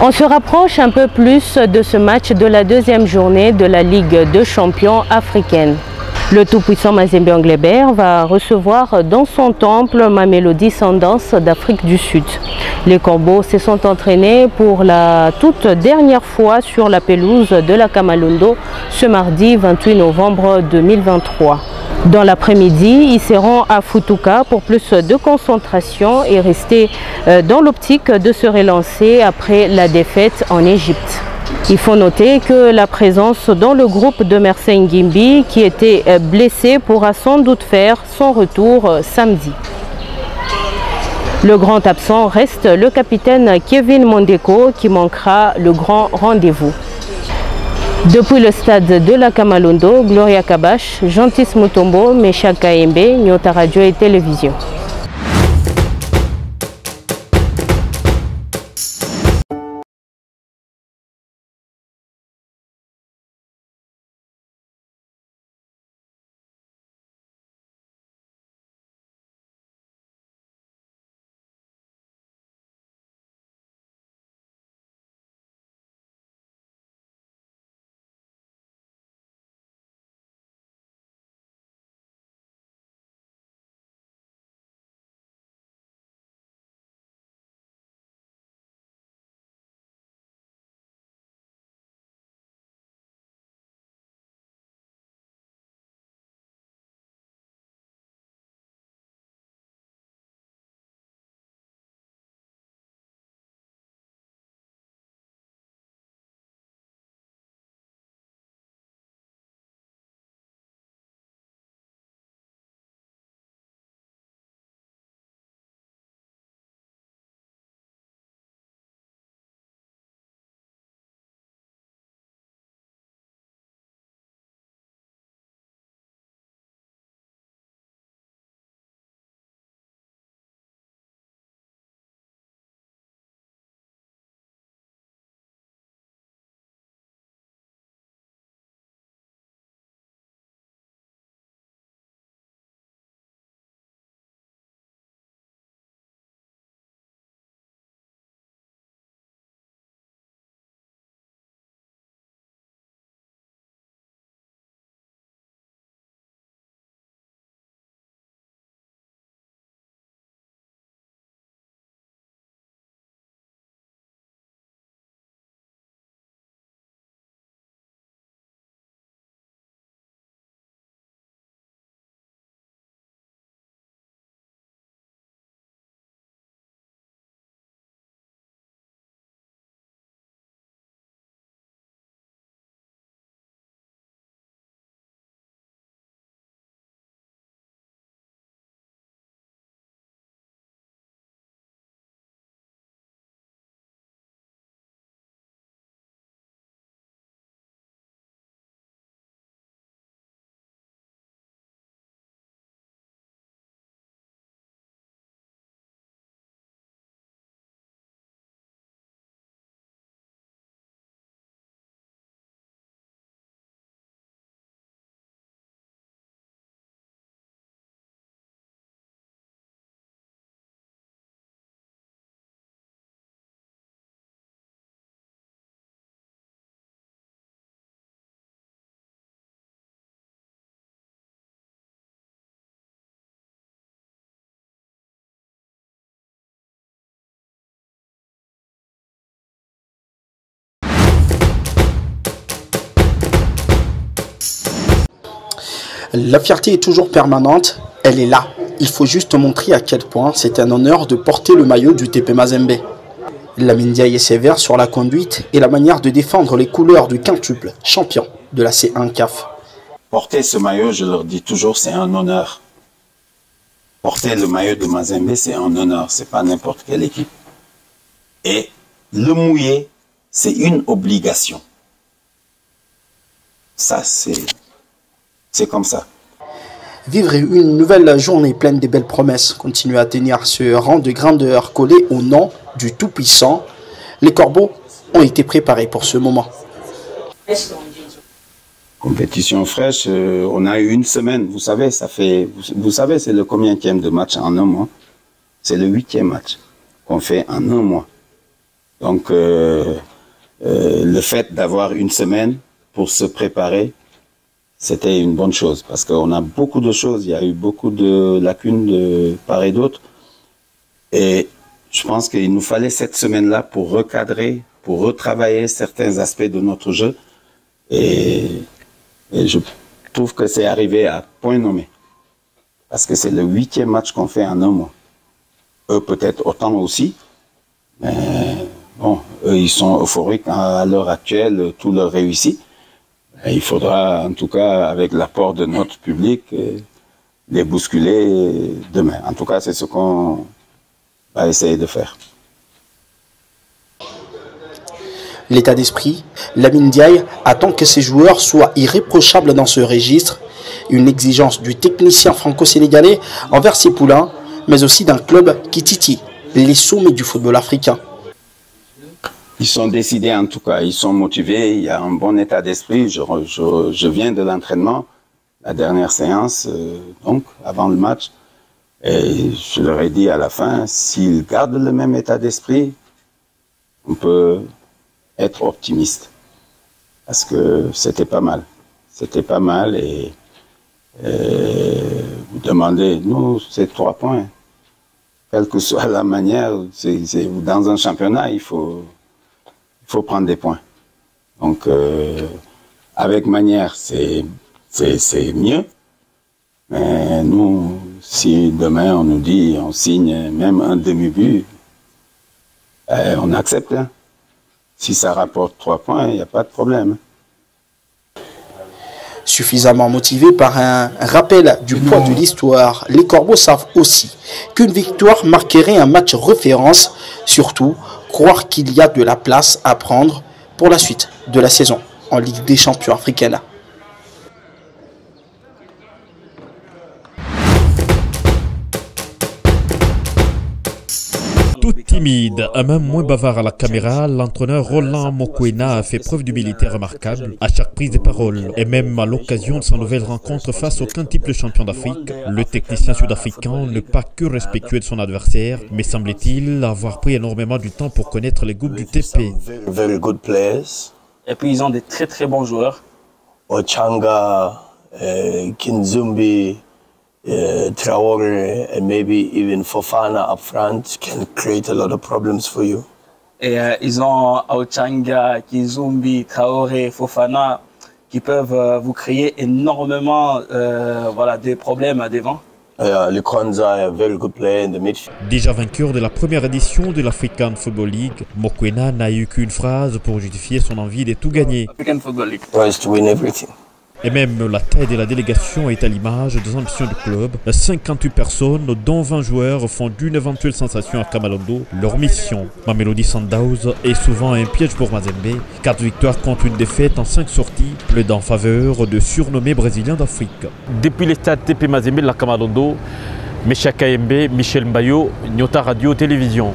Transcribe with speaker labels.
Speaker 1: On se rapproche un peu plus de ce match de la deuxième journée de la Ligue de champions africaine. Le tout-puissant Mazembe Anglebert va recevoir dans son temple Mamelodi Sundowns d'Afrique du Sud. Les Corbeaux se sont entraînés pour la toute dernière fois sur la pelouse de la Kamalondo ce mardi 28 novembre 2023. Dans l'après-midi, ils seront à Futuka pour plus de concentration et rester dans l'optique de se relancer après la défaite en Égypte. Il faut noter que la présence dans le groupe de Mersey Ngimbi, qui était blessé, pourra sans doute faire son retour samedi. Le grand absent reste le capitaine Kevin Mondeko qui manquera le grand rendez-vous. Depuis le stade de la Kamalondo, Gloria Kabash, Gentis Mutombo, Meshak Kaembe, Nyota Radio et Télévision.
Speaker 2: La fierté est toujours permanente, elle est là. Il faut juste montrer à quel point c'est un honneur de porter le maillot du TP Mazembe. Lamine Ndiaye est sévère sur la conduite et la manière de défendre les couleurs du quintuple champion de la C1 CAF.
Speaker 3: Porter ce maillot, je leur dis toujours, c'est un honneur. Porter le maillot de Mazembe, c'est un honneur, c'est pas n'importe quelle équipe. Et le mouiller, c'est une obligation. Ça, c'est comme ça.
Speaker 2: Vivre une nouvelle journée pleine de belles promesses, continuer à tenir ce rang de grandeur collé au nom du Tout-Puissant. Les Corbeaux ont été préparés pour ce moment.
Speaker 3: Compétition fraîche, on a eu une semaine, vous savez, vous savez, c'est le combienième de match en un mois? C'est le 8e match qu'on fait en un mois. Donc, le fait d'avoir une semaine pour se préparer, c'était une bonne chose. Parce qu'on a beaucoup de choses, il y a eu beaucoup de lacunes de part et d'autre. Et je pense qu'il nous fallait cette semaine-là pour recadrer, pour retravailler certains aspects de notre jeu. Et je trouve que c'est arrivé à point nommé. Parce que c'est le 8e match qu'on fait en un mois. Eux, peut-être autant aussi. Mais bon, eux, ils sont euphoriques à l'heure actuelle, tout leur réussit. Et il faudra, en tout cas, avec l'apport de notre public, les bousculer demain. En tout cas, c'est ce qu'on va essayer de faire.
Speaker 2: L'état d'esprit, Lamine Ndiaye attend que ses joueurs soient irréprochables dans ce registre, une exigence du technicien franco-sénégalais envers ses poulains, mais aussi d'un club qui titille les sommets du football africain.
Speaker 3: Ils sont décidés en tout cas, ils sont motivés, il y a un bon état d'esprit. Je viens de l'entraînement, la dernière séance, donc avant le match, et je leur ai dit à la fin, s'ils gardent le même état d'esprit, on peut être optimiste. Parce que c'était pas mal. C'était pas mal et vous demandez, nous, c'est 3 points. Quelle que soit la manière, dans un championnat, il faut prendre des points. Donc, avec manière, c'est mieux. Mais nous, si demain on nous dit, on signe même un demi-but, on accepte. Hein. Si ça rapporte 3 points, il n'y a pas de problème.
Speaker 2: Suffisamment motivés par un rappel du poids de l'histoire, les Corbeaux savent aussi qu'une victoire marquerait un match référence, surtout croire qu'il y a de la place à prendre pour la suite de la saison en Ligue des champions africaine.
Speaker 4: Tout timide, même moins bavard à la caméra, l'entraîneur Roland Mokoena a fait preuve d'humilité remarquable à chaque prise de parole. Et même à l'occasion de sa nouvelle rencontre face au quintuple champion d'Afrique, le technicien sud-africain n'est pas que respectueux de son adversaire, mais semble-t-il avoir pris énormément du temps pour connaître les groupes du TP.
Speaker 5: Et puis ils ont des très très bons joueurs.
Speaker 6: Ochanga, Kinzumbi, Traoré and maybe even Fofana up front can create a lot of problems for you.
Speaker 5: Et ils ont Ochanga, Kizumbi, Traoré, Fofana qui peuvent vous créer énormément des problèmes à devant.
Speaker 6: Likonza, a very good player in the midfield.
Speaker 4: Déjà vainqueur de la première édition de l'African Football League, Mokoena n'a eu qu'une phrase pour justifier son envie de tout gagner.
Speaker 5: African Football League.
Speaker 6: Tries to win everything.
Speaker 4: Et même la taille de la délégation est à l'image des ambitions du club. 58 personnes, dont 20 joueurs, font d'une éventuelle sensation à Kamalondo leur mission. Mamelodi Sundowns est souvent un piège pour Mazembe. 4 victoires contre une défaite en 5 sorties, plaident en faveur de surnommés Brésiliens d'Afrique. Depuis les stades TP Mazembe de la Kamalondo, Mecha Kayembe, Michel Mbayo, Nyota Radio Télévision.